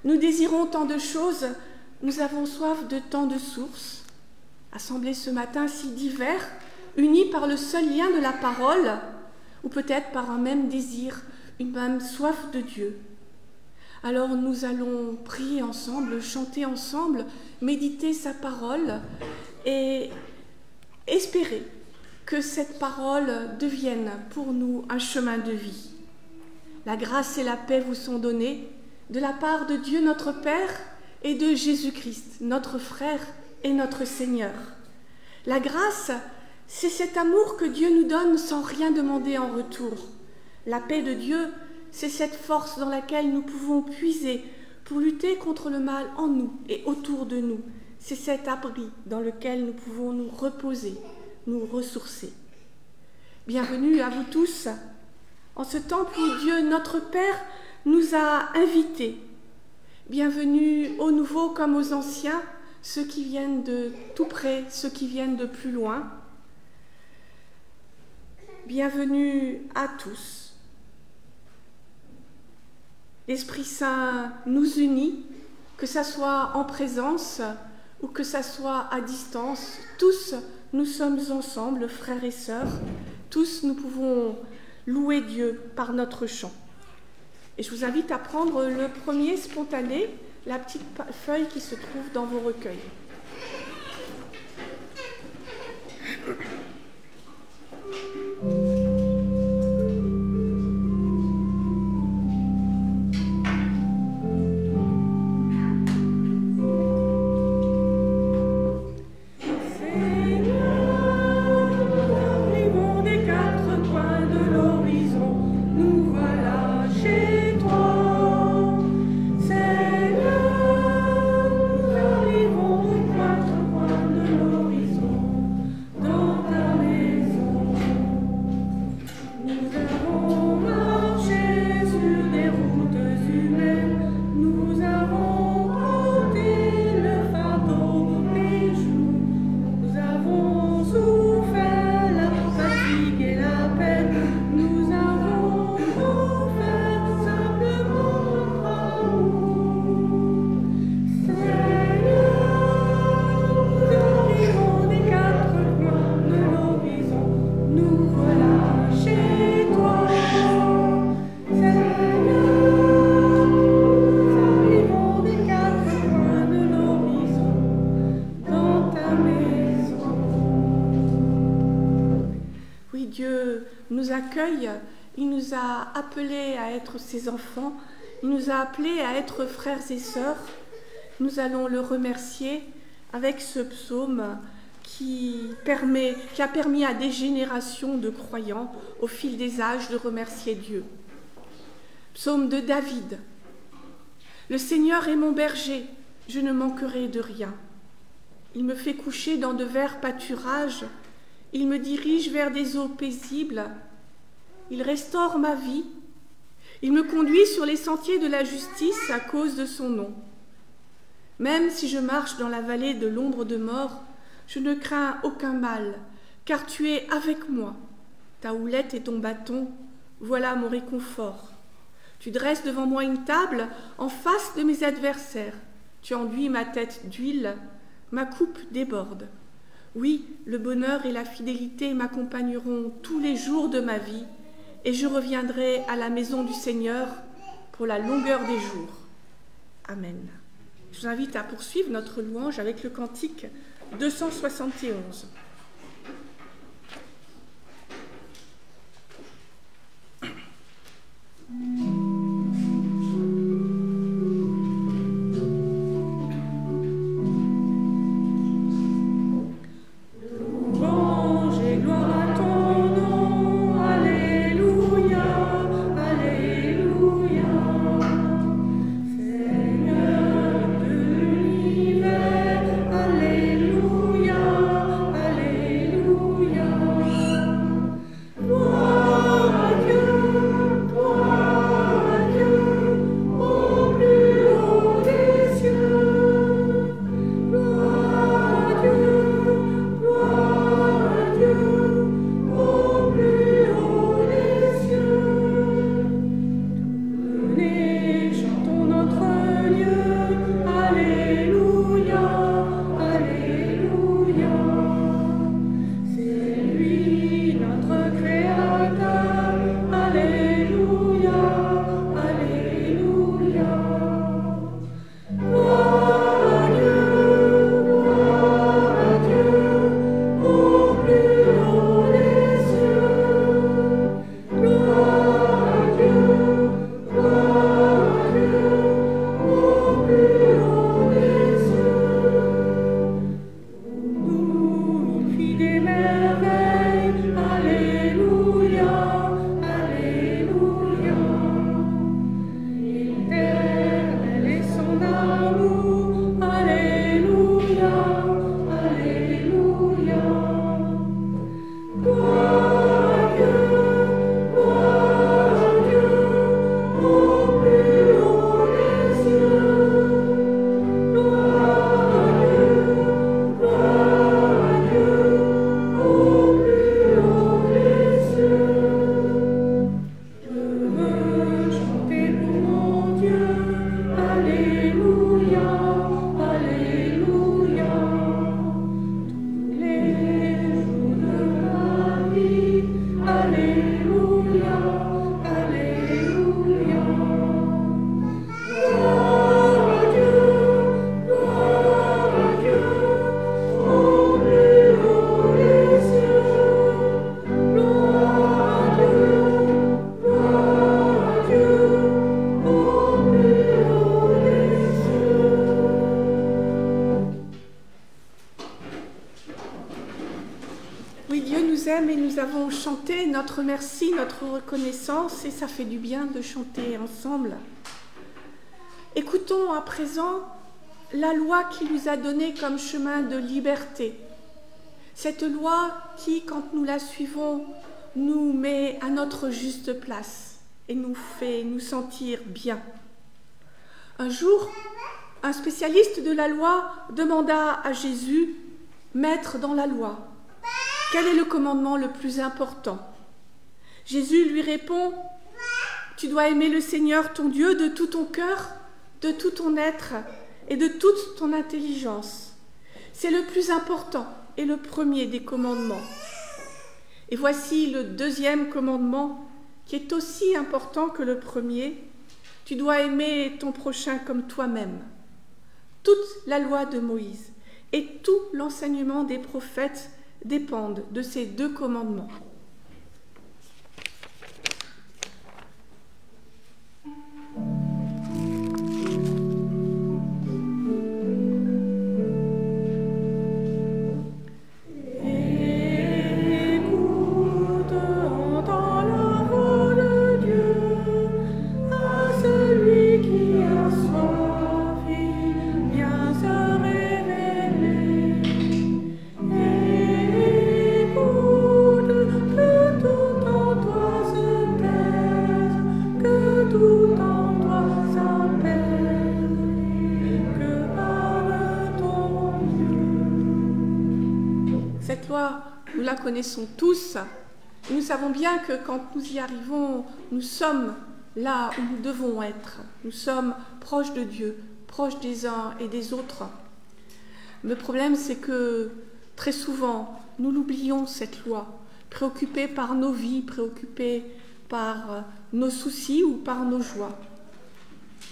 Nous désirons tant de choses, nous avons soif de tant de sources. Assemblés ce matin si divers, unis par le seul lien de la parole, ou peut-être par un même désir, une même soif de Dieu. Alors nous allons prier ensemble, chanter ensemble, méditer sa parole et espérer que cette parole devienne pour nous un chemin de vie. La grâce et la paix vous sont données de la part de Dieu notre Père et de Jésus-Christ, notre frère et notre Seigneur. La grâce, c'est cet amour que Dieu nous donne sans rien demander en retour. La paix de Dieu, c'est cette force dans laquelle nous pouvons puiser pour lutter contre le mal en nous et autour de nous. C'est cet abri dans lequel nous pouvons nous reposer, nous ressourcer. Bienvenue à vous tous, en ce temple où Dieu, notre Père, nous a invités. Bienvenue aux nouveaux comme aux anciens, ceux qui viennent de tout près, ceux qui viennent de plus loin. Bienvenue à tous. L'Esprit Saint nous unit, que ça soit en présence ou que ça soit à distance. Tous, nous sommes ensemble, frères et sœurs. Tous, nous pouvons louer Dieu par notre chant. Et je vous invite à prendre le premier spontané, la petite feuille qui se trouve dans vos recueils. Il nous a appelés à être ses enfants, il nous a appelés à être frères et sœurs. Nous allons le remercier avec ce psaume qui a permis à des générations de croyants au fil des âges de remercier Dieu. Psaume de David. Le Seigneur est mon berger, je ne manquerai de rien. Il me fait coucher dans de verts pâturages, il me dirige vers des eaux paisibles. Il restaure ma vie, il me conduit sur les sentiers de la justice à cause de son nom. Même si je marche dans la vallée de l'ombre de mort, je ne crains aucun mal, car tu es avec moi. Ta houlette et ton bâton, voilà mon réconfort. Tu dresses devant moi une table en face de mes adversaires. Tu enduis ma tête d'huile, ma coupe déborde. Oui, le bonheur et la fidélité m'accompagneront tous les jours de ma vie, et je reviendrai à la maison du Seigneur pour la longueur des jours. Amen. Je vous invite à poursuivre notre louange avec le cantique 271. Alléluia, Alléluia. Dieu nous aime et nous avons chanté notre merci, notre reconnaissance, et ça fait du bien de chanter ensemble. Écoutons à présent la loi qui nous a donné comme chemin de liberté. Cette loi qui, quand nous la suivons, nous met à notre juste place et nous fait nous sentir bien. Un jour, un spécialiste de la loi demanda à Jésus, « Maître dans la loi, quel est le commandement le plus important ?» Jésus lui répond, « Tu dois aimer le Seigneur ton Dieu de tout ton cœur, de tout ton être et de toute ton intelligence. C'est le plus important et le premier des commandements. Et voici le deuxième commandement qui est aussi important que le premier. Tu dois aimer ton prochain comme toi-même. » Toute la loi de Moïse et tout l'enseignement des prophètes dépendent de ces deux commandements. Cette loi, nous la connaissons tous. Nous savons bien que quand nous y arrivons, nous sommes là où nous devons être. Nous sommes proches de Dieu, proches des uns et des autres. Le problème, c'est que très souvent, nous l'oublions, cette loi, préoccupés par nos vies, préoccupés par nos soucis ou par nos joies.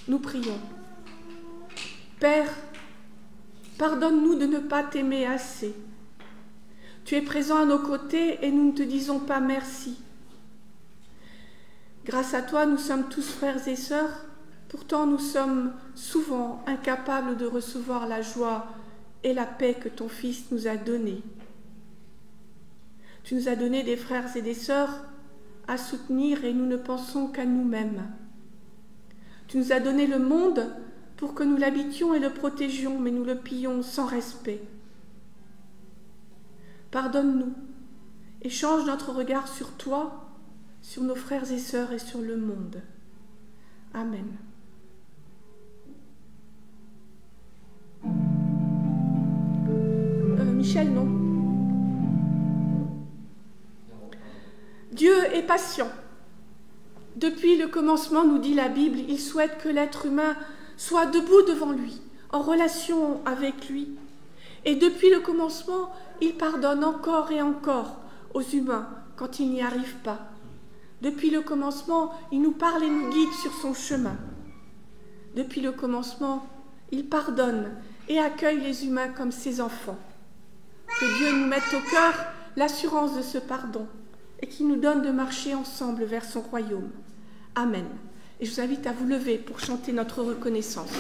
Nous prions. Père, pardonne-nous de ne pas t'aimer assez. Tu es présent à nos côtés et nous ne te disons pas merci. Grâce à toi, nous sommes tous frères et sœurs, pourtant nous sommes souvent incapables de recevoir la joie et la paix que ton Fils nous a donnée. Tu nous as donné des frères et des sœurs à soutenir et nous ne pensons qu'à nous-mêmes. Tu nous as donné le monde pour que nous l'habitions et le protégions, mais nous le pillons sans respect. Pardonne-nous et change notre regard sur toi, sur nos frères et sœurs et sur le monde. Amen. Michel, non. Dieu est patient. Depuis le commencement, nous dit la Bible, il souhaite que l'être humain soit debout devant lui, en relation avec lui. Et depuis le commencement, il pardonne encore et encore aux humains quand ils n'y arrivent pas. Depuis le commencement, il nous parle et nous guide sur son chemin. Depuis le commencement, il pardonne et accueille les humains comme ses enfants. Que Dieu nous mette au cœur l'assurance de ce pardon et qu'il nous donne de marcher ensemble vers son royaume. Amen. Et je vous invite à vous lever pour chanter notre reconnaissance.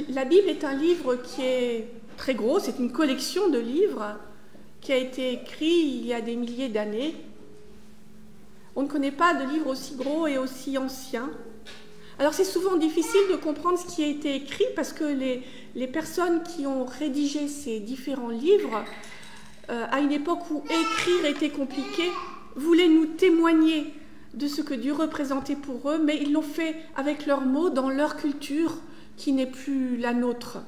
La Bible est un livre qui est très gros, c'est une collection de livres qui a été écrit il y a des milliers d'années. On ne connaît pas de livre aussi gros et aussi ancien. Alors c'est souvent difficile de comprendre ce qui a été écrit parce que les personnes qui ont rédigé ces différents livres, à une époque où écrire était compliqué, voulaient nous témoigner de ce que Dieu représentait pour eux, mais ils l'ont fait avec leurs mots, dans leur culture, qui n'est plus la nôtre.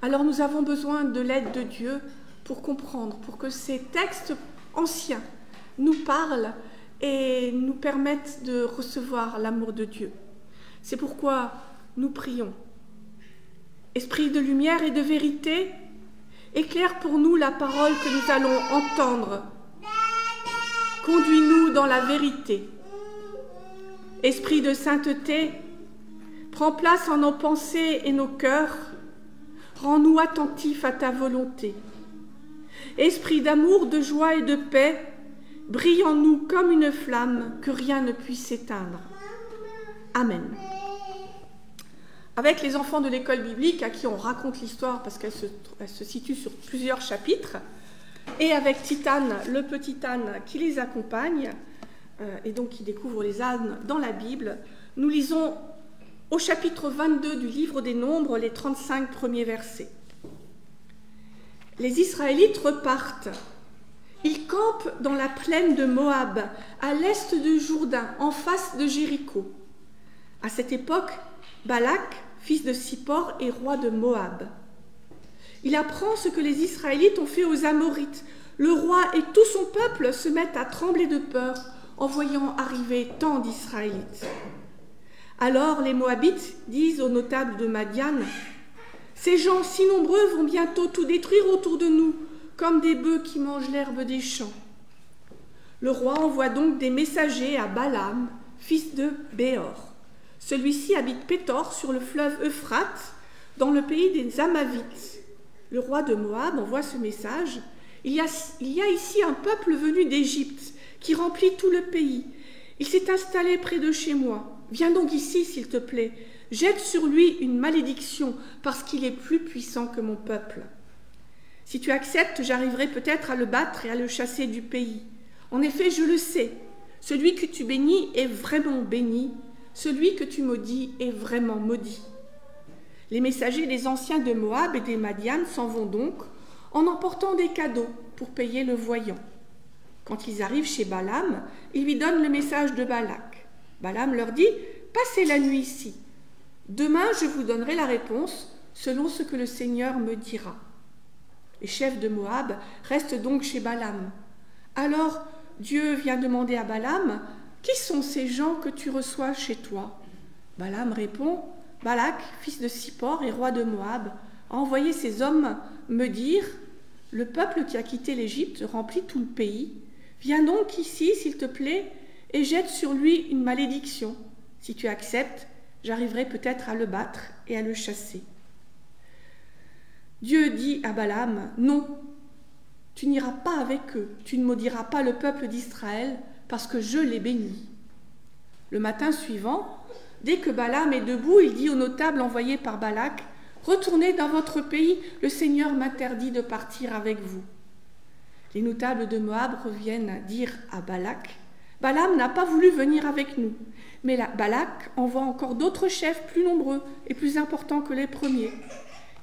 Alors nous avons besoin de l'aide de Dieu pour comprendre, pour que ces textes anciens nous parlent et nous permettent de recevoir l'amour de Dieu. C'est pourquoi nous prions. Esprit de lumière et de vérité, éclaire pour nous la parole que nous allons entendre. Conduis-nous dans la vérité. Esprit de sainteté, prends place en nos pensées et nos cœurs. Rends-nous attentifs à ta volonté. Esprit d'amour, de joie et de paix, brille en nous comme une flamme que rien ne puisse éteindre. Amen. Avec les enfants de l'école biblique, à qui on raconte l'histoire parce qu'elle se situe sur plusieurs chapitres, et avec Titane, le petit âne qui les accompagne, et donc qui découvre les ânes dans la Bible, nous lisons au chapitre 22 du livre des Nombres, les 35 premiers versets. Les Israélites repartent. Ils campent dans la plaine de Moab, à l'est de Jourdain, en face de Jéricho. À cette époque, Balak, fils de Sippor, est roi de Moab. Il apprend ce que les Israélites ont fait aux Amorites. Le roi et tout son peuple se mettent à trembler de peur en voyant arriver tant d'Israélites. Alors les Moabites disent aux notables de Madian, « Ces gens si nombreux vont bientôt tout détruire autour de nous, comme des bœufs qui mangent l'herbe des champs. » Le roi envoie donc des messagers à Balaam, fils de Béor. Celui-ci habite Pétor sur le fleuve Euphrate, dans le pays des Amavites. Le roi de Moab envoie ce message. Il y a ici un peuple venu d'Égypte qui remplit tout le pays. Il s'est installé près de chez moi. Viens donc ici, s'il te plaît. Jette sur lui une malédiction parce qu'il est plus puissant que mon peuple. Si tu acceptes, j'arriverai peut-être à le battre et à le chasser du pays. En effet, je le sais, celui que tu bénis est vraiment béni, celui que tu maudis est vraiment maudit. Les messagers des anciens de Moab et des Madian s'en vont donc en emportant des cadeaux pour payer le voyant. Quand ils arrivent chez Balaam, ils lui donnent le message de Balak. Balaam leur dit « Passez la nuit ici. Demain, je vous donnerai la réponse selon ce que le Seigneur me dira. » Les chefs de Moab restent donc chez Balaam. Alors Dieu vient demander à Balaam « Qui sont ces gens que tu reçois chez toi ?» Balaam répond « Balak, fils de Sippor et roi de Moab, a envoyé ces hommes me dire « Le peuple qui a quitté l'Égypte remplit tout le pays. Viens donc ici, s'il te plaît, et jette sur lui une malédiction. Si tu acceptes, j'arriverai peut-être à le battre et à le chasser. » Dieu dit à Balaam, « Non, tu n'iras pas avec eux, tu ne maudiras pas le peuple d'Israël, parce que je les bénis. » Le matin suivant, dès que Balaam est debout, il dit aux notables envoyés par Balak, « Retournez dans votre pays, le Seigneur m'interdit de partir avec vous. » Les notables de Moab reviennent dire à Balak, « Balaam n'a pas voulu venir avec nous. » Mais Balak envoie encore d'autres chefs plus nombreux et plus importants que les premiers.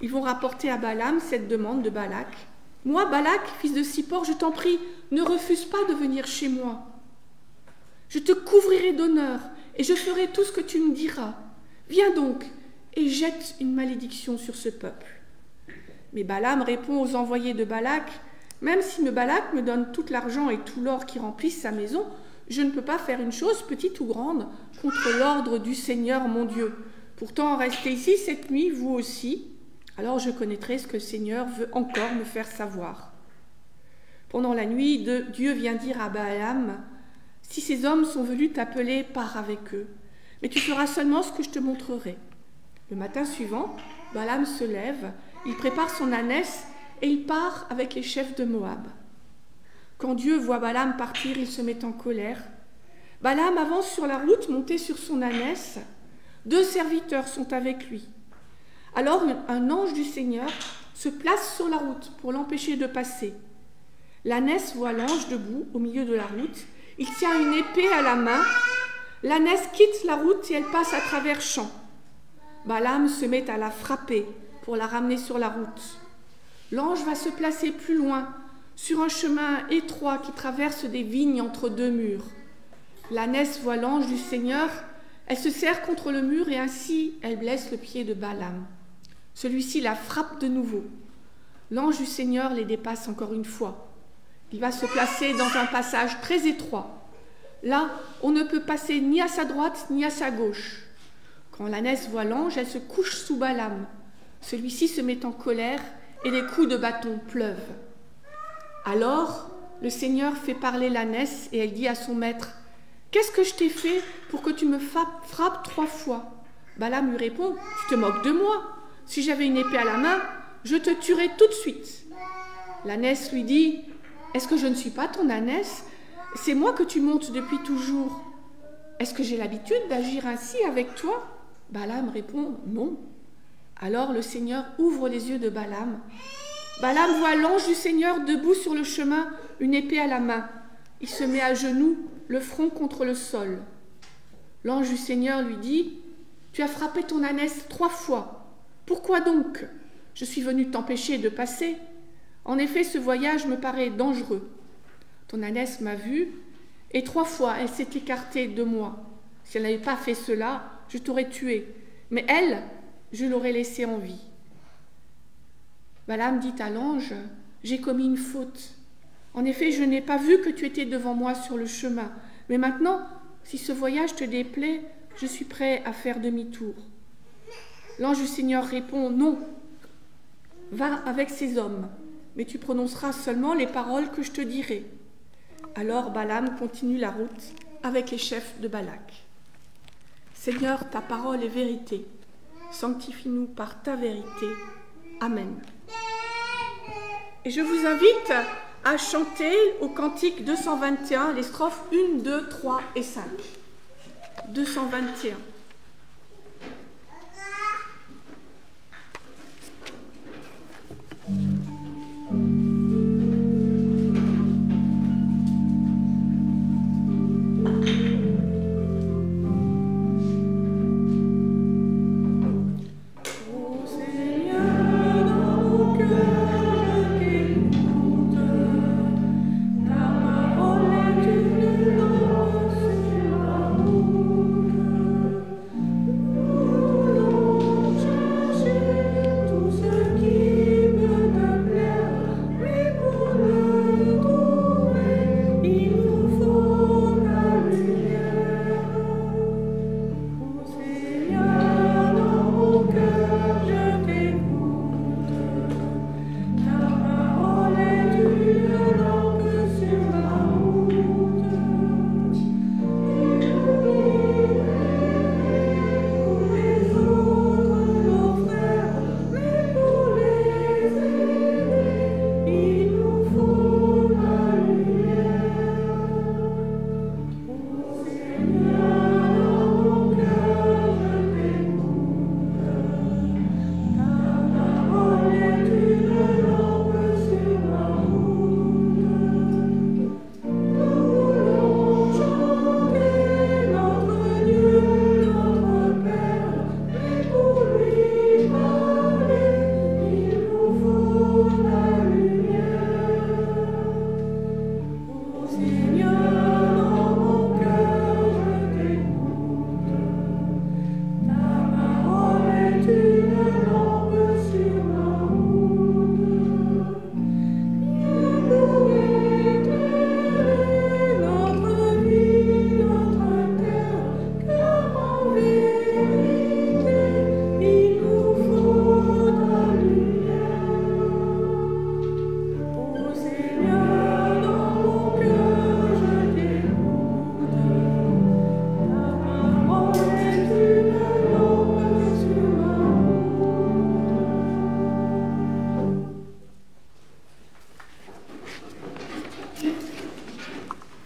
Ils vont rapporter à Balaam cette demande de Balak. « Moi, Balak, fils de Sippor, je t'en prie, ne refuse pas de venir chez moi. Je te couvrirai d'honneur et je ferai tout ce que tu me diras. Viens donc et jette une malédiction sur ce peuple. » Mais Balaam répond aux envoyés de Balak, « Même si Balak me donne tout l'argent et tout l'or qui remplissent sa maison, je ne peux pas faire une chose, petite ou grande, contre l'ordre du Seigneur mon Dieu. Pourtant, restez ici cette nuit, vous aussi. Alors je connaîtrai ce que le Seigneur veut encore me faire savoir. » Pendant la nuit, Dieu vient dire à Balaam, « Si ces hommes sont venus t'appeler, pars avec eux, mais tu feras seulement ce que je te montrerai. » Le matin suivant, Balaam se lève, il prépare son ânesse et il part avec les chefs de Moab. Quand Dieu voit Balaam partir, il se met en colère. Balaam avance sur la route, monté sur son ânesse. 2 serviteurs sont avec lui. Alors un ange du Seigneur se place sur la route pour l'empêcher de passer. L'ânesse voit l'ange debout au milieu de la route. Il tient une épée à la main. L'ânesse quitte la route et elle passe à travers champs. Balaam se met à la frapper pour la ramener sur la route. L'ange va se placer plus loin, sur un chemin étroit qui traverse des vignes entre deux murs. L'ânesse voit l'ange du Seigneur, elle se serre contre le mur et ainsi elle blesse le pied de Balaam. Celui-ci la frappe de nouveau. L'ange du Seigneur les dépasse encore une fois. Il va se placer dans un passage très étroit. Là, on ne peut passer ni à sa droite ni à sa gauche. Quand l'ânesse voit l'ange, elle se couche sous Balaam. Celui-ci se met en colère et les coups de bâton pleuvent. Alors, le Seigneur fait parler l'ânesse et elle dit à son maître « Qu'est-ce que je t'ai fait pour que tu me frappes 3 fois ?» Balaam lui répond « Tu te moques de moi. Si j'avais une épée à la main, je te tuerais tout de suite. » L'ânesse lui dit « Est-ce que je ne suis pas ton ânesse ? C'est moi que tu montes depuis toujours. Est-ce que j'ai l'habitude d'agir ainsi avec toi ?» Balaam répond « Non. » Alors le Seigneur ouvre les yeux de Balaam. Balaam voit l'ange du Seigneur debout sur le chemin, une épée à la main. Il se met à genoux, le front contre le sol. L'ange du Seigneur lui dit « Tu as frappé ton ânesse 3 fois. Pourquoi donc ? Je suis venu t'empêcher de passer. En effet, ce voyage me paraît dangereux. Ton ânesse m'a vue, et 3 fois elle s'est écartée de moi. Si elle n'avait pas fait cela, je t'aurais tué. Mais elle, je l'aurais laissée en vie. » Balaam dit à l'ange, « J'ai commis une faute. En effet, je n'ai pas vu que tu étais devant moi sur le chemin. Mais maintenant, si ce voyage te déplaît, je suis prêt à faire demi-tour. » L'ange du Seigneur répond, « Non, va avec ces hommes, mais tu prononceras seulement les paroles que je te dirai. » Alors Balaam continue la route avec les chefs de Balak. Seigneur, ta parole est vérité. Sanctifie-nous par ta vérité. Amen. Et je vous invite à chanter au cantique 221 les strophes 1, 2, 3 et 5. 221.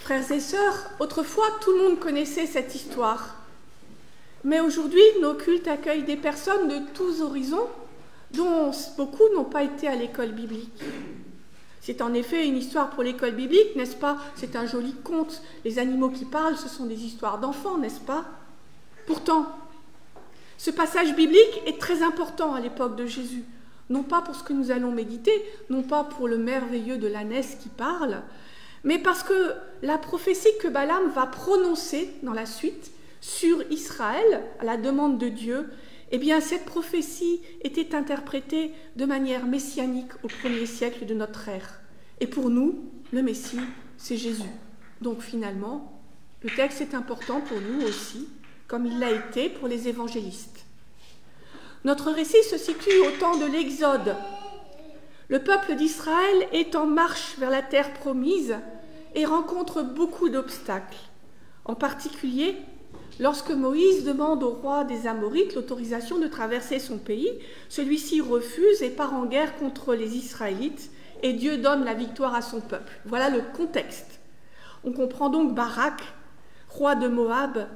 Frères et sœurs, autrefois tout le monde connaissait cette histoire. Mais aujourd'hui, nos cultes accueillent des personnes de tous horizons, dont beaucoup n'ont pas été à l'école biblique. C'est en effet une histoire pour l'école biblique, n'est-ce pas? C'est un joli conte. Les animaux qui parlent, ce sont des histoires d'enfants, n'est-ce pas? Pourtant, ce passage biblique est très important à l'époque de Jésus. non pas pour ce que nous allons méditer, non pas pour le merveilleux de l'ânesse qui parle, mais parce que la prophétie que Balaam va prononcer dans la suite sur Israël, à la demande de Dieu, eh bien cette prophétie était interprétée de manière messianique au 1er siècle de notre ère. Et pour nous, le Messie, c'est Jésus. Donc finalement, le texte est important pour nous aussi, comme il l'a été pour les évangélistes. Notre récit se situe au temps de l'Exode. Le peuple d'Israël est en marche vers la terre promise et rencontre beaucoup d'obstacles. En particulier, lorsque Moïse demande au roi des Amorites l'autorisation de traverser son pays, celui-ci refuse et part en guerre contre les Israélites et Dieu donne la victoire à son peuple. Voilà le contexte. On comprend donc Barak, roi de Moab,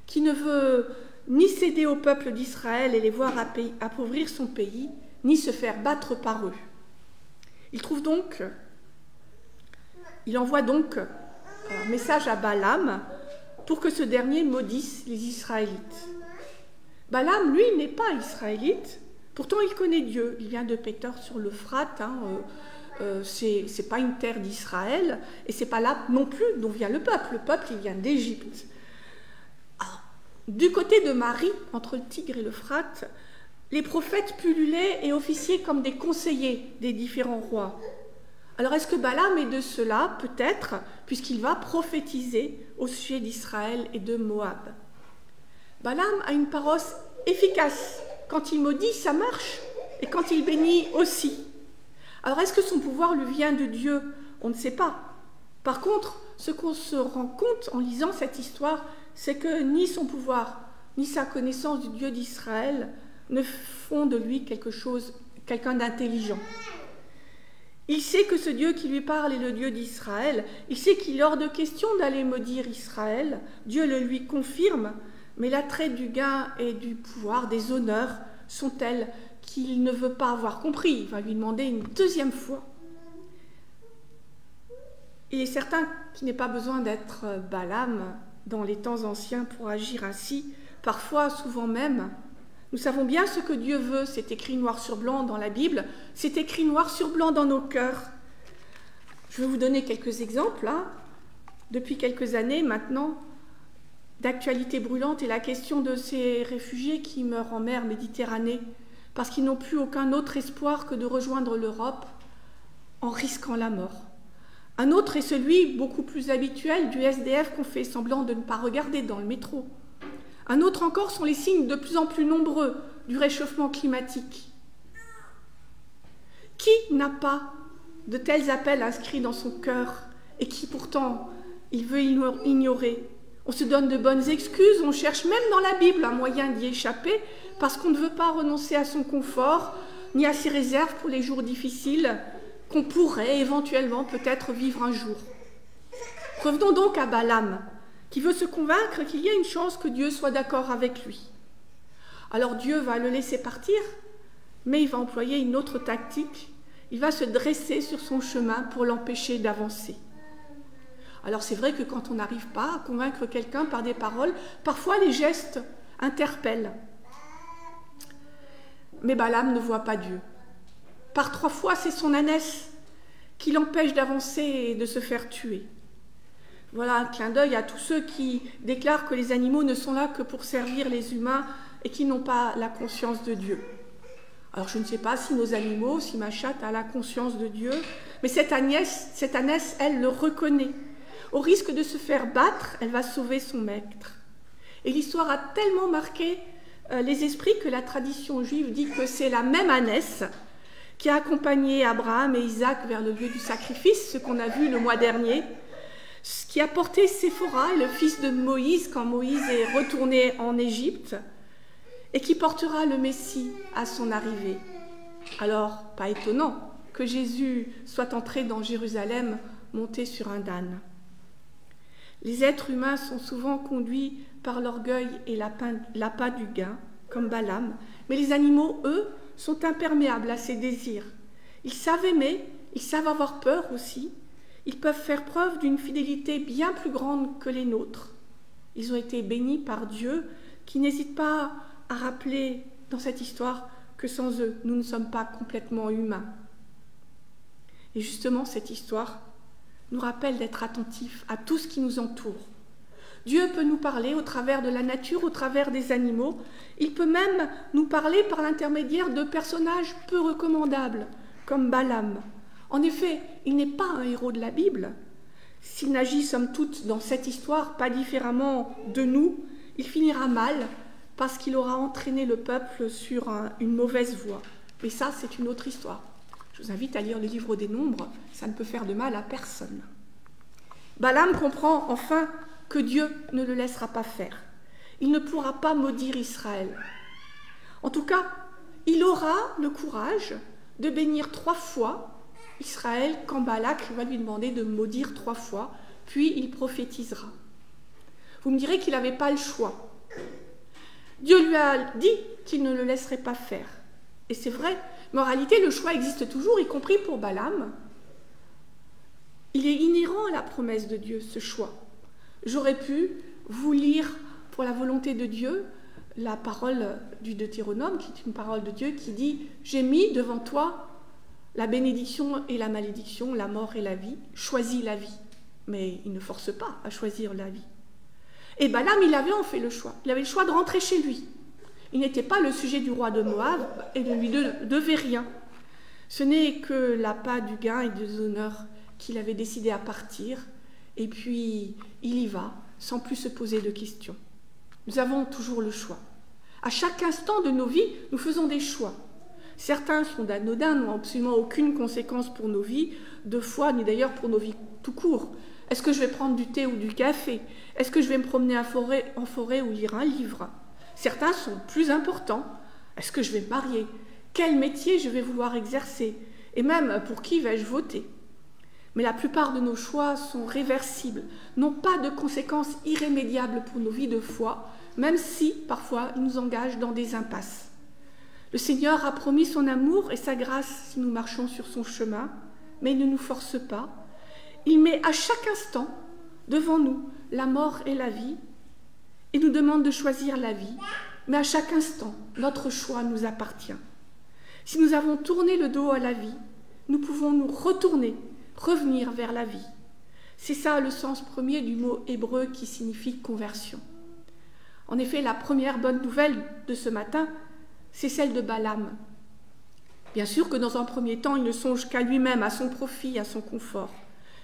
qui ne veut ni céder au peuple d'Israël et les voir appauvrir son pays, ni se faire battre par eux. Il envoie donc un message à Balaam pour que ce dernier maudisse les Israélites. Balaam, lui, n'est pas israélite, pourtant il connaît Dieu. Il vient de Pétor sur l'Euphrate, c'est pas une terre d'Israël, et c'est pas là non plus dont vient le peuple. Le peuple, il vient d'Égypte. Du côté de Marie, entre le Tigre et l'Euphrate, les prophètes pullulaient et officiaient comme des conseillers des différents rois. Alors est-ce que Balaam est de cela? Peut-être, puisqu'il va prophétiser au sujet d'Israël et de Moab. Balaam a une parole efficace. Quand il maudit, ça marche, et quand il bénit aussi. Alors est-ce que son pouvoir lui vient de Dieu? On ne sait pas. Par contre, ce qu'on se rend compte en lisant cette histoire, c'est que ni son pouvoir, ni sa connaissance du Dieu d'Israël ne font de lui quelqu'un d'intelligent. Il sait que ce Dieu qui lui parle est le Dieu d'Israël. Il sait qu'il est hors de question d'aller maudire Israël. Dieu le lui confirme, mais l'attrait du gain et du pouvoir, des honneurs, sont tels qu'il ne veut pas avoir compris. Il va lui demander une deuxième fois. Il est certain qu'il n'est pas besoin d'être Balaam dans les temps anciens pour agir ainsi, parfois, souvent même. Nous savons bien ce que Dieu veut, c'est écrit noir sur blanc dans la Bible, c'est écrit noir sur blanc dans nos cœurs. Je vais vous donner quelques exemples. Depuis quelques années maintenant, d'actualité brûlante est la question de ces réfugiés qui meurent en mer Méditerranée, parce qu'ils n'ont plus aucun autre espoir que de rejoindre l'Europe en risquant la mort. Un autre est celui, beaucoup plus habituel, du SDF qu'on fait semblant de ne pas regarder dans le métro. Un autre encore sont les signes de plus en plus nombreux du réchauffement climatique. Qui n'a pas de tels appels inscrits dans son cœur et qui pourtant il veut ignorer? On se donne de bonnes excuses, on cherche même dans la Bible un moyen d'y échapper parce qu'on ne veut pas renoncer à son confort ni à ses réserves pour les jours difficiles qu'on pourrait éventuellement peut-être vivre un jour. Revenons donc à Balaam, qui veut se convaincre qu'il y a une chance que Dieu soit d'accord avec lui. Alors Dieu va le laisser partir, mais il va employer une autre tactique. Il va se dresser sur son chemin pour l'empêcher d'avancer. Alors c'est vrai que quand on n'arrive pas à convaincre quelqu'un par des paroles, parfois les gestes interpellent. Mais Balaam ne voit pas Dieu. Par 3 fois, c'est son ânesse qui l'empêche d'avancer et de se faire tuer. Voilà un clin d'œil à tous ceux qui déclarent que les animaux ne sont là que pour servir les humains et qui n'ont pas la conscience de Dieu. Alors je ne sais pas si nos animaux, si ma chatte a la conscience de Dieu, mais cette ânesse, elle le reconnaît. Au risque de se faire battre, elle va sauver son maître. Et l'histoire a tellement marqué les esprits que la tradition juive dit que c'est la même ânesse qui a accompagné Abraham et Isaac vers le lieu du sacrifice, ce qu'on a vu le mois dernier, ce qui a porté Séphora, le fils de Moïse, quand Moïse est retourné en Égypte, et qui portera le Messie à son arrivée. Alors, pas étonnant que Jésus soit entré dans Jérusalem monté sur un âne. Les êtres humains sont souvent conduits par l'orgueil et l'appât du gain, comme Balaam, mais les animaux, eux, sont imperméables à ces désirs. Ils savent aimer, ils savent avoir peur aussi, ils peuvent faire preuve d'une fidélité bien plus grande que les nôtres. Ils ont été bénis par Dieu, qui n'hésite pas à rappeler dans cette histoire que sans eux, nous ne sommes pas complètement humains. Et justement, cette histoire nous rappelle d'être attentifs à tout ce qui nous entoure. Dieu peut nous parler au travers de la nature, au travers des animaux. Il peut même nous parler par l'intermédiaire de personnages peu recommandables, comme Balaam. En effet, il n'est pas un héros de la Bible. S'il n'agit somme toute dans cette histoire pas différemment de nous, il finira mal parce qu'il aura entraîné le peuple sur une mauvaise voie. Mais ça, c'est une autre histoire. Je vous invite à lire le livre des Nombres, ça ne peut faire de mal à personne. Balaam comprend enfin que Dieu ne le laissera pas faire. Il ne pourra pas maudire Israël. En tout cas, il aura le courage de bénir 3 fois Israël quand Balak va lui demander de maudire 3 fois, puis il prophétisera. Vous me direz qu'il n'avait pas le choix. Dieu lui a dit qu'il ne le laisserait pas faire. Et c'est vrai, mais en réalité, le choix existe toujours, y compris pour Balaam. Il est inhérent à la promesse de Dieu, ce choix. J'aurais pu vous lire, pour la volonté de Dieu, la parole du Deutéronome, qui est une parole de Dieu, qui dit « J'ai mis devant toi la bénédiction et la malédiction, la mort et la vie, choisis la vie. » Mais il ne force pas à choisir la vie. Et Balaam, il avait en fait le choix. Il avait le choix de rentrer chez lui. Il n'était pas le sujet du roi de Moab et ne lui devait rien. Ce n'est que l'appât du gain et des honneurs qu'il avait décidé à partir, et puis il y va, sans plus se poser de questions. Nous avons toujours le choix. À chaque instant de nos vies, nous faisons des choix. Certains sont anodins, n'ont absolument aucune conséquence pour nos vies, de foi, ni d'ailleurs pour nos vies tout court. Est-ce que je vais prendre du thé ou du café? Est-ce que je vais me promener en forêt ou lire un livre? Certains sont plus importants. Est-ce que je vais me marier? Quel métier je vais vouloir exercer? Et même, pour qui vais-je voter? Mais la plupart de nos choix sont réversibles, n'ont pas de conséquences irrémédiables pour nos vies de foi, même si, parfois, ils nous engagent dans des impasses. Le Seigneur a promis son amour et sa grâce si nous marchons sur son chemin, mais il ne nous force pas. Il met à chaque instant devant nous la mort et la vie, et nous demande de choisir la vie, mais à chaque instant, notre choix nous appartient. Si nous avons tourné le dos à la vie, nous pouvons nous retourner, revenir vers la vie. C'est ça le sens premier du mot hébreu qui signifie conversion. En effet, la première bonne nouvelle de ce matin, c'est celle de Balaam. Bien sûr que dans un premier temps, il ne songe qu'à lui-même, à son profit, à son confort.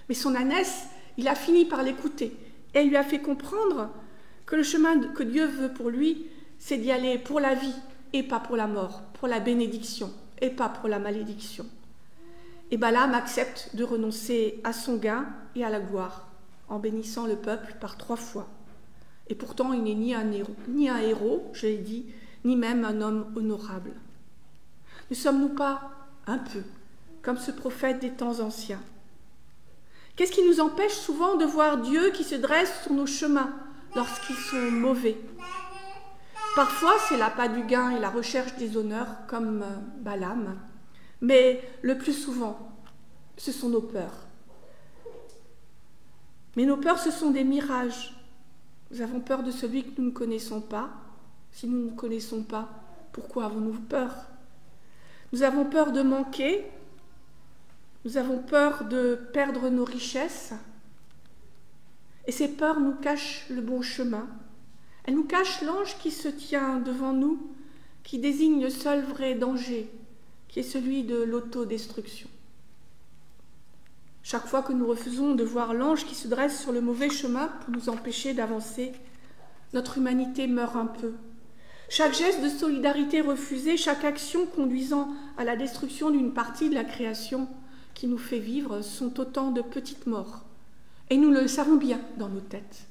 Mais son ânesse, il a fini par l'écouter et elle lui a fait comprendre que le chemin que Dieu veut pour lui, c'est d'y aller pour la vie et pas pour la mort, pour la bénédiction et pas pour la malédiction. Et Balaam accepte de renoncer à son gain et à la gloire en bénissant le peuple par 3 fois. Et pourtant, il n'est ni un héros, je l'ai dit, ni même un homme honorable. Ne sommes-nous pas un peu comme ce prophète des temps anciens? Qu'est-ce qui nous empêche souvent de voir Dieu qui se dresse sur nos chemins lorsqu'ils sont mauvais? Parfois, c'est l'appât du gain et la recherche des honneurs, comme Balaam, mais le plus souvent, ce sont nos peurs. Mais nos peurs, ce sont des mirages. Nous avons peur de celui que nous ne connaissons pas. Si nous ne connaissons pas, pourquoi avons-nous peur? Nous avons peur de manquer. Nous avons peur de perdre nos richesses. Et ces peurs nous cachent le bon chemin. Elles nous cachent l'ange qui se tient devant nous, qui désigne le seul vrai danger, qui est celui de l'autodestruction. Chaque fois que nous refusons de voir l'ange qui se dresse sur le mauvais chemin pour nous empêcher d'avancer, notre humanité meurt un peu. Chaque geste de solidarité refusé, chaque action conduisant à la destruction d'une partie de la création qui nous fait vivre sont autant de petites morts. Et nous le savons bien dans nos têtes.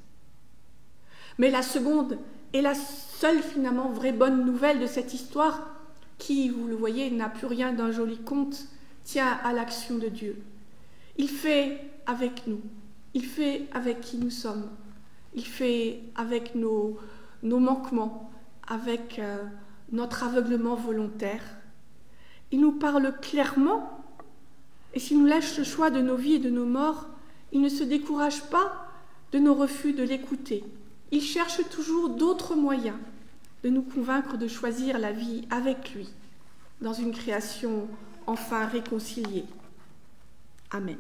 Mais la seconde et la seule finalement vraie bonne nouvelle de cette histoire, qui, vous le voyez, n'a plus rien d'un joli conte, tient à l'action de Dieu. Il fait avec nous, il fait avec qui nous sommes, il fait avec nos manquements, avec notre aveuglement volontaire. Il nous parle clairement, et s'il nous laisse le choix de nos vies et de nos morts, il ne se décourage pas de nos refus de l'écouter. Il cherche toujours d'autres moyens de nous convaincre de choisir la vie avec lui. dans une création enfin réconciliée. Amen.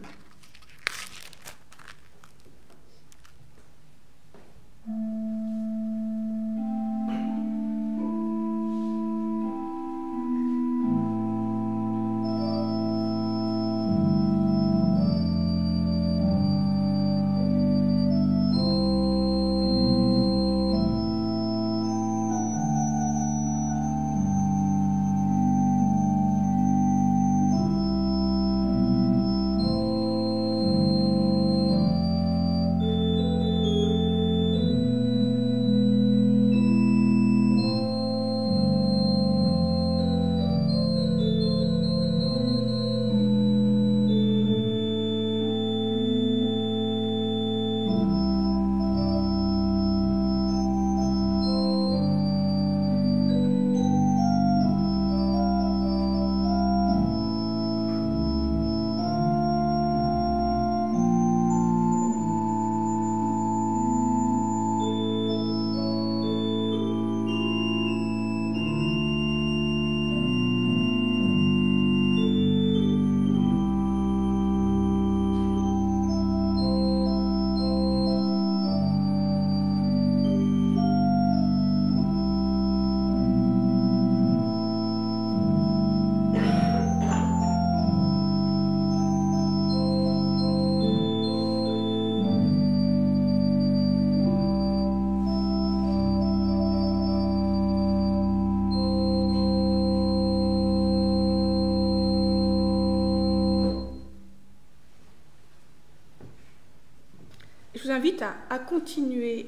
Je vous invite à continuer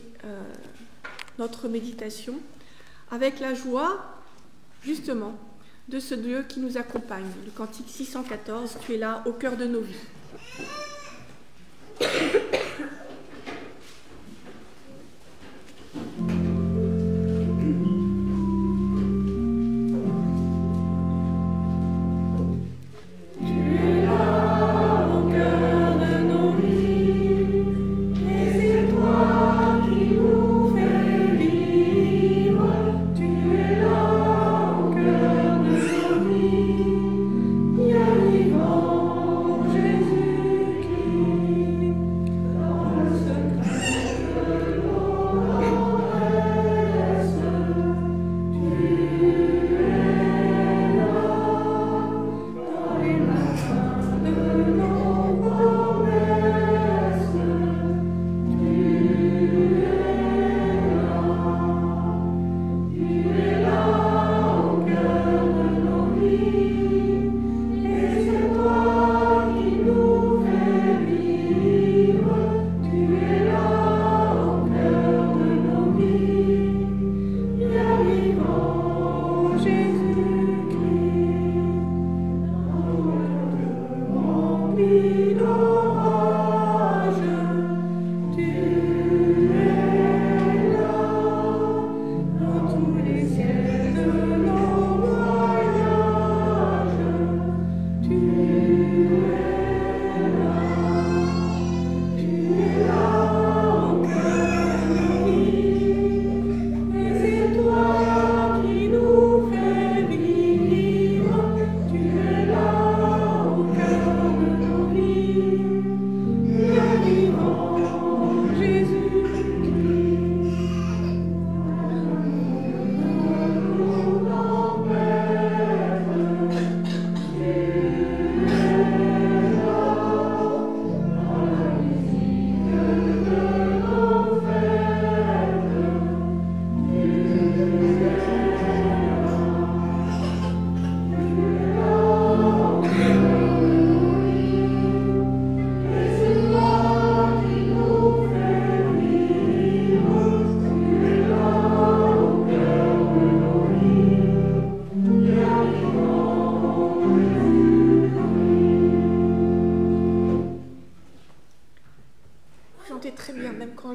notre méditation avec la joie, justement, de ce Dieu qui nous accompagne. Le cantique 614, tu es là au cœur de nos vies.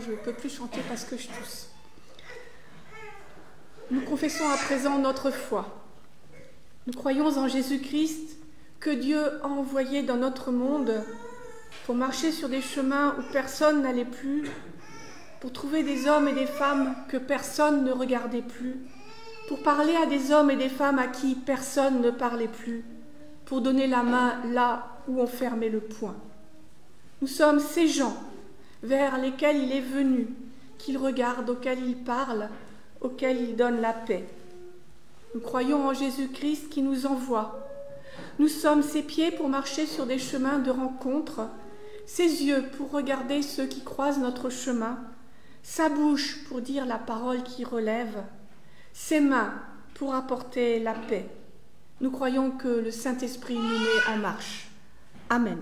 Je ne peux plus chanter parce que je tousse. Nous confessons à présent notre foi. Nous croyons en Jésus-Christ que Dieu a envoyé dans notre monde pour marcher sur des chemins où personne n'allait plus, pour trouver des hommes et des femmes que personne ne regardait plus, pour parler à des hommes et des femmes à qui personne ne parlait plus, pour donner la main là où on fermait le poing. Nous sommes ces gens vers lesquels il est venu, qu'il regarde, auxquels il parle, auxquels il donne la paix. Nous croyons en Jésus-Christ qui nous envoie. Nous sommes ses pieds pour marcher sur des chemins de rencontre, ses yeux pour regarder ceux qui croisent notre chemin, sa bouche pour dire la parole qui relève, ses mains pour apporter la paix. Nous croyons que le Saint-Esprit nous met en marche. Amen.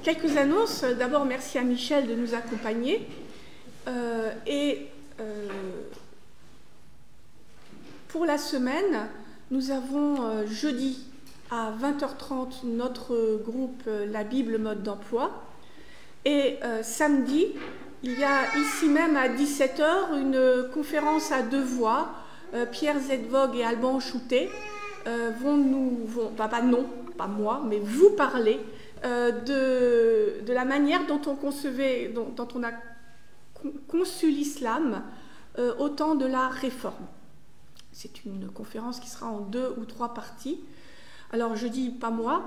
Quelques annonces. D'abord, merci à Michel de nous accompagner. Pour la semaine, nous avons jeudi à 20h30 notre groupe La Bible mode d'emploi. Et samedi, il y a ici même à 17h une conférence à deux voix. Pierre Zedvog et Alban Choutet pas moi, mais vous parler de la manière dont on concevait, dont on a conçu l'islam au temps de la Réforme. C'est une conférence qui sera en 2 ou 3 parties. Alors je dis pas moi,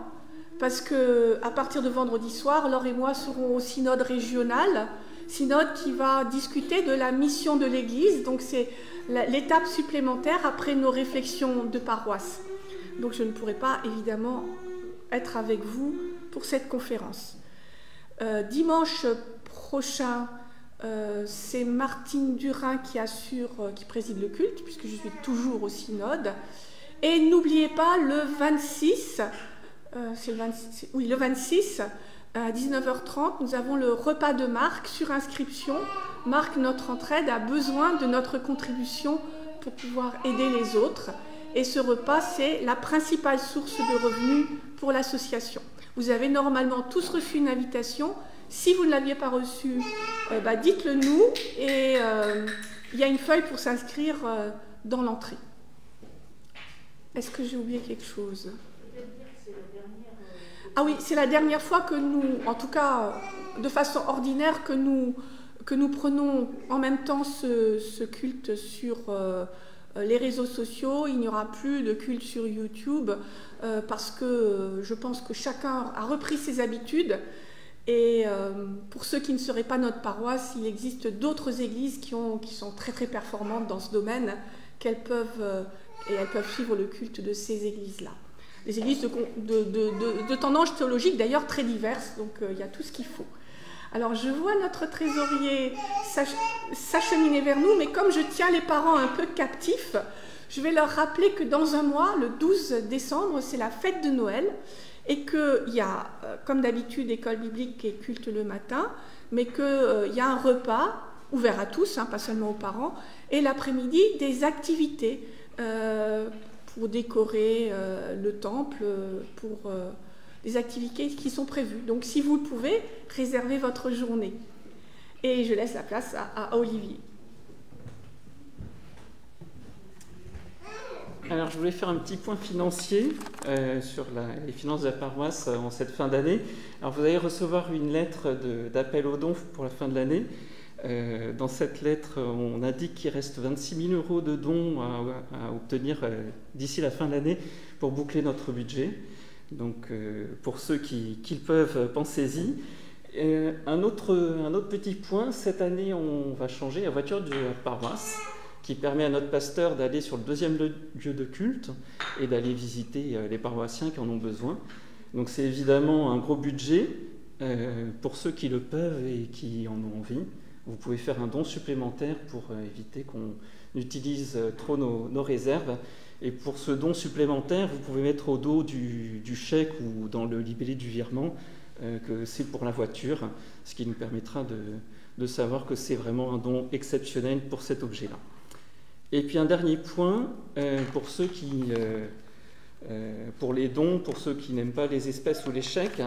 parce que à partir de vendredi soir, Laure et moi serons au synode régional, synode qui va discuter de la mission de l'Église, donc c'est l'étape supplémentaire après nos réflexions de paroisse. Donc je ne pourrai pas évidemment être avec vous pour cette conférence. Dimanche prochain, c'est Martine Durin qui préside le culte, puisque je suis toujours au synode. Et n'oubliez pas, le 26, le 26, à 19h30, nous avons le repas de Marc sur inscription. Marc, notre entraide, a besoin de notre contribution pour pouvoir aider les autres. Et ce repas, c'est la principale source de revenus pour l'association. Vous avez normalement tous reçu une invitation. Si vous ne l'aviez pas reçue, dites-le nous. Et il y a une feuille pour s'inscrire dans l'entrée. Est-ce que j'ai oublié quelque chose? Ah oui, c'est la dernière fois que nous, en tout cas de façon ordinaire, que nous prenons en même temps ce culte sur les réseaux sociaux. Il n'y aura plus de culte sur YouTube parce que je pense que chacun a repris ses habitudes. Et pour ceux qui ne seraient pas notre paroisse, il existe d'autres églises qui sont très très performantes dans ce domaine, elles peuvent suivre le culte de ces églises-là. Des églises de tendance théologique d'ailleurs très diverses, donc il y a tout ce qu'il faut. Alors je vois notre trésorier s'acheminer vers nous, mais comme je tiens les parents un peu captifs, je vais leur rappeler que dans un mois, le 12 décembre, c'est la fête de Noël, et qu'il y a, comme d'habitude, école biblique et culte le matin, mais qu'il y a un repas ouvert à tous, pas seulement aux parents, et l'après-midi, des activités pour décorer le temple, pour des activités qui sont prévues. Donc si vous le pouvez, réservez votre journée. Et je laisse la place à Olivier. Alors je voulais faire un petit point financier sur les finances de la paroisse en cette fin d'année. Alors vous allez recevoir une lettre d'appel aux dons pour la fin de l'année. Dans cette lettre, on indique qu'il reste 26 000 € de dons à obtenir d'ici la fin de l'année pour boucler notre budget. Donc pour ceux qui le peuvent, pensez-y. Un autre petit point, cette année on va changer la voiture de la paroisse qui permet à notre pasteur d'aller sur le deuxième lieu de culte et d'aller visiter les paroissiens qui en ont besoin. Donc c'est évidemment un gros budget pour ceux qui le peuvent et qui en ont envie. Vous pouvez faire un don supplémentaire pour éviter qu'on utilise trop nos réserves. Et pour ce don supplémentaire, vous pouvez mettre au dos du chèque ou dans le libellé du virement que c'est pour la voiture, ce qui nous permettra de savoir que c'est vraiment un don exceptionnel pour cet objet-là. Et puis un dernier point, pour les dons, pour ceux qui n'aiment pas les espèces ou les chèques,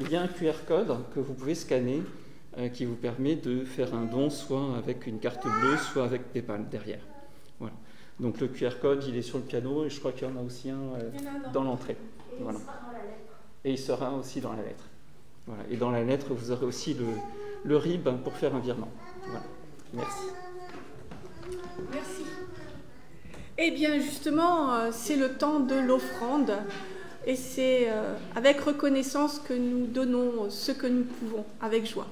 il y a un QR code que vous pouvez scanner qui vous permet de faire un don soit avec une carte bleue, soit avec PayPal derrière. Voilà. Donc le QR code, il est sur le piano et je crois qu'il y en a aussi un dans l'entrée. Voilà. Et il sera aussi dans la lettre. Voilà. Et dans la lettre, vous aurez aussi le RIB pour faire un virement. Voilà. Merci. Merci. Eh bien, justement, c'est le temps de l'offrande. Et c'est avec reconnaissance que nous donnons ce que nous pouvons, avec joie.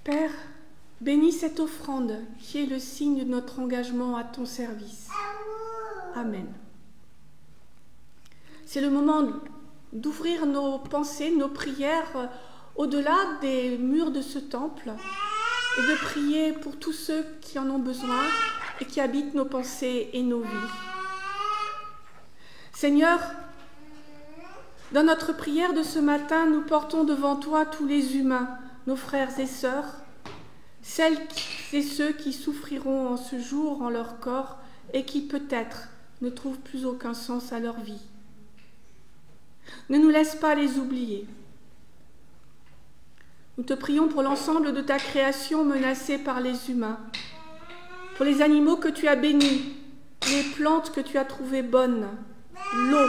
Père, bénis cette offrande qui est le signe de notre engagement à ton service. Amen. C'est le moment d'ouvrir nos pensées, nos prières au-delà des murs de ce temple et de prier pour tous ceux qui en ont besoin et qui habitent nos pensées et nos vies. Seigneur, dans notre prière de ce matin, nous portons devant toi tous les humains, nos frères et sœurs, celles et ceux qui souffriront en ce jour en leur corps et qui peut-être ne trouvent plus aucun sens à leur vie. Ne nous laisse pas les oublier. Nous te prions pour l'ensemble de ta création menacée par les humains, pour les animaux que tu as bénis, les plantes que tu as trouvées bonnes, l'eau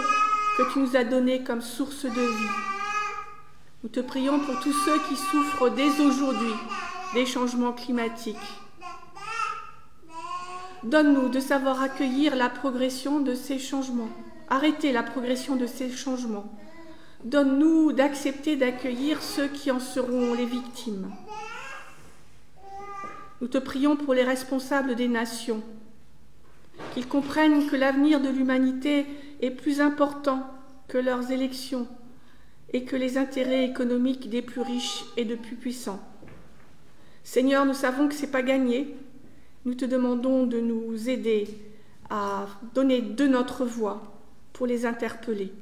que tu nous as donnée comme source de vie. Nous te prions pour tous ceux qui souffrent dès aujourd'hui des changements climatiques. Donne-nous de savoir accueillir la progression de ces changements, arrêter la progression de ces changements. Donne-nous d'accepter d'accueillir ceux qui en seront les victimes. Nous te prions pour les responsables des nations, qu'ils comprennent que l'avenir de l'humanité est plus important que leurs élections et que les intérêts économiques des plus riches et des plus puissants. Seigneur, nous savons que ce n'est pas gagné. Nous te demandons de nous aider à donner de notre voix pour les interpeller.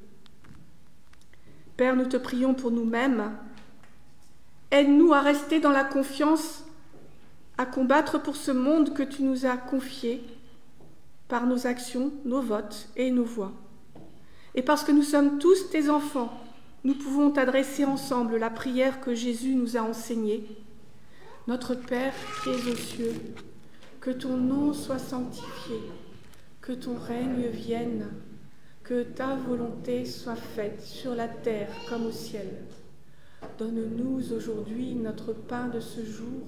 Père, nous te prions pour nous-mêmes. Aide-nous à rester dans la confiance, à combattre pour ce monde que tu nous as confié par nos actions, nos votes et nos voix. Et parce que nous sommes tous tes enfants, nous pouvons adresser ensemble la prière que Jésus nous a enseignée. Notre Père qui es aux cieux, que ton nom soit sanctifié, que ton règne vienne, que ta volonté soit faite sur la terre comme au ciel. Donne-nous aujourd'hui notre pain de ce jour.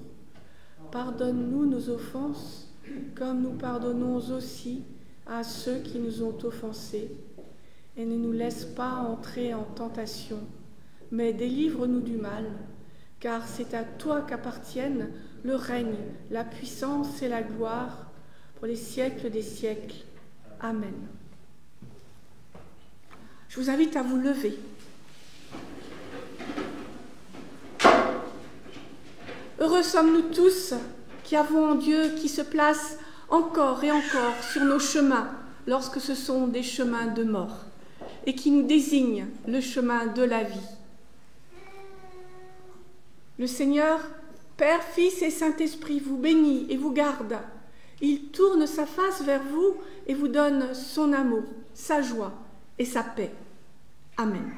Pardonne-nous nos offenses, comme nous pardonnons aussi à ceux qui nous ont offensés. Et ne nous laisse pas entrer en tentation, mais délivre-nous du mal, car c'est à toi qu'appartiennent le règne, la puissance et la gloire pour les siècles des siècles. Amen. Je vous invite à vous lever. Heureux sommes-nous tous qui avons en Dieu qui se place encore et encore sur nos chemins lorsque ce sont des chemins de mort et qui nous désigne le chemin de la vie. Le Seigneur, Père, Fils et Saint-Esprit, vous bénit et vous garde. Il tourne sa face vers vous et vous donne son amour, sa joie et sa paix. Amen.